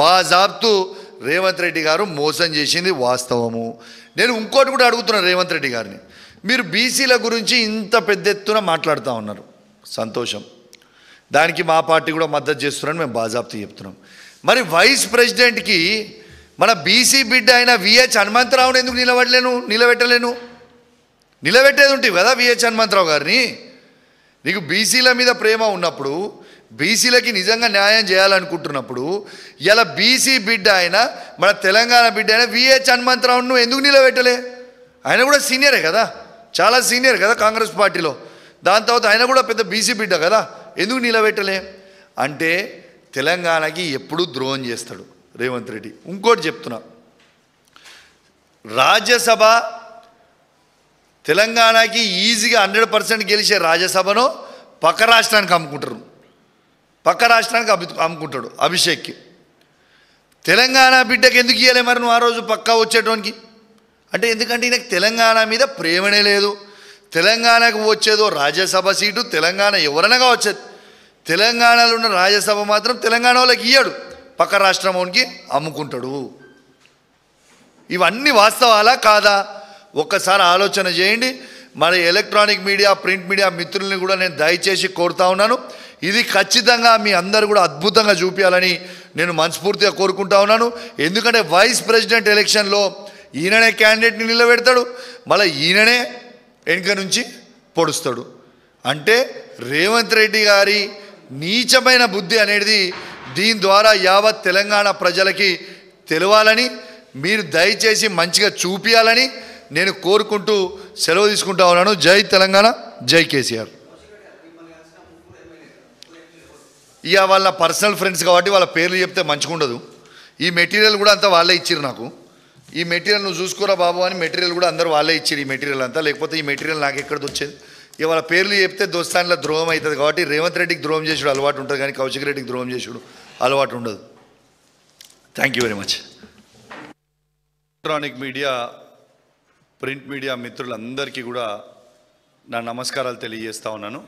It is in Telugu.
బాజాబ్తు రేవంత్ రెడ్డి గారు మోసం చేసింది వాస్తవము. నేను ఇంకోటి కూడా అడుగుతున్నాను రేవంత్ రెడ్డి గారిని, మీరు బీసీల గురించి ఇంత పెద్ద ఎత్తున మాట్లాడుతూ ఉన్నారు, సంతోషం, దానికి మా పార్టీ కూడా మద్దతు చేస్తున్నారని మేము బాజాబ్తు చెప్తున్నాం. మరి వైస్ ప్రెసిడెంట్కి మన బీసీ బిడ్డ అయిన విహెచ్ హనుమంతరావుని ఎందుకు నిలబెట్టలేను? నిలబెట్టేది ఉంటుంది కదా విహెచ్ హనుమంతరావు గారిని. నీకు బీసీల మీద ప్రేమ ఉన్నప్పుడు, బీసీలకి నిజంగా న్యాయం చేయాలనుకుంటున్నప్పుడు, ఇలా బీసీ బిడ్డ అయిన మన తెలంగాణ బిడ్డ అయిన విహెచ్ హనుమంతరావును నువ్వు ఎందుకు నిలబెట్టలే? ఆయన కూడా సీనియరే కదా, చాలా సీనియర్ కదా కాంగ్రెస్ పార్టీలో. దాని తర్వాత ఆయన కూడా పెద్ద బీసీ బిడ్డ కదా, ఎందుకు నిలబెట్టలే? అంటే తెలంగాణకి ఎప్పుడు ద్రోహం చేస్తాడు రేవంత్ రెడ్డి. ఇంకోటి చెప్తున్నా, రాజ్యసభ తెలంగాణకి ఈజీగా 100% గెలిచే రాజ్యసభను పక్క రాష్ట్రానికి అమ్ముకుంటాడు అభిషేక్కి. తెలంగాణ బిడ్డకి ఎందుకు ఇవ్వలే మరి నువ్వు ఆ రోజు పక్కా వచ్చేటోనికి? అంటే ఎందుకంటే ఈయనకు తెలంగాణ మీద ప్రేమనే లేదు. తెలంగాణకు వచ్చేదో రాజ్యసభ సీటు, తెలంగాణ ఎవరైనా వచ్చేది, తెలంగాణలో ఉన్న రాజ్యసభ మాత్రం తెలంగాణ వాళ్ళకి ఇయ్యాడు, పక్క రాష్ట్రంకి అమ్ముకుంటాడు. ఇవన్నీ వాస్తవాలా కాదా? ఒక్కసారి ఆలోచన చేయండి. మరి ఎలక్ట్రానిక్ మీడియా, ప్రింట్ మీడియా మిత్రుల్ని కూడా నేను దయచేసి కోరుతా ఉన్నాను, ఇది ఖచ్చితంగా మీ అందరూ కూడా అద్భుతంగా చూపించాలని నేను మనస్ఫూర్తిగా కోరుకుంటా ఉన్నాను. ఎందుకంటే వైస్ ప్రెసిడెంట్ ఎలక్షన్లో ఈయననే క్యాండిడేట్ని నిలబెడతాడు, మళ్ళీ ఈయననే వెనుక నుంచి పొడుస్తాడు. అంటే రేవంత్ రెడ్డి గారి నీచమైన బుద్ధి అనేది దీని ద్వారా యావత్ తెలంగాణ ప్రజలకి తెలవాలని, మీరు దయచేసి మంచిగా చూపించాలని నేను కోరుకుంటూ సెలవు తీసుకుంటా ఉన్నాను. జై తెలంగాణ, జై కేసీఆర్. ఇక వాళ్ళ పర్సనల్ ఫ్రెండ్స్ కాబట్టి వాళ్ళ పేర్లు చెప్తే మంచిగా ఉండదు. ఈ మెటీరియల్ కూడా అంతా వాళ్ళే ఇచ్చిర్రు నాకు. ఈ మెటీరియల్ నువ్వు చూసుకోరా బాబు అని మెటీరియల్ కూడా అందరూ వాళ్ళే ఇచ్చిర్రు ఈ మెటీరియల్ అంతా, లేకపోతే ఈ మెటీరియల్ నాకు ఎక్కడిది వచ్చేది? ఇక వాళ్ళ పేర్లు చెప్తే దోస్తాన్లో ద్రోహం అవుతుంది కాబట్టి రేవంత్ రెడ్డికి ద్రోహం చేసుడు అలవాటు ఉంటుంది, కానీ కౌశిక్ రెడ్డికి ద్రోహం చేసుడు అలవాటు ఉండదు. Thank you very much. Electronic media, print media మిత్రులందరికీ కూడా నా నమస్కారాలు తెలియజేస్తా ఉన్నాను.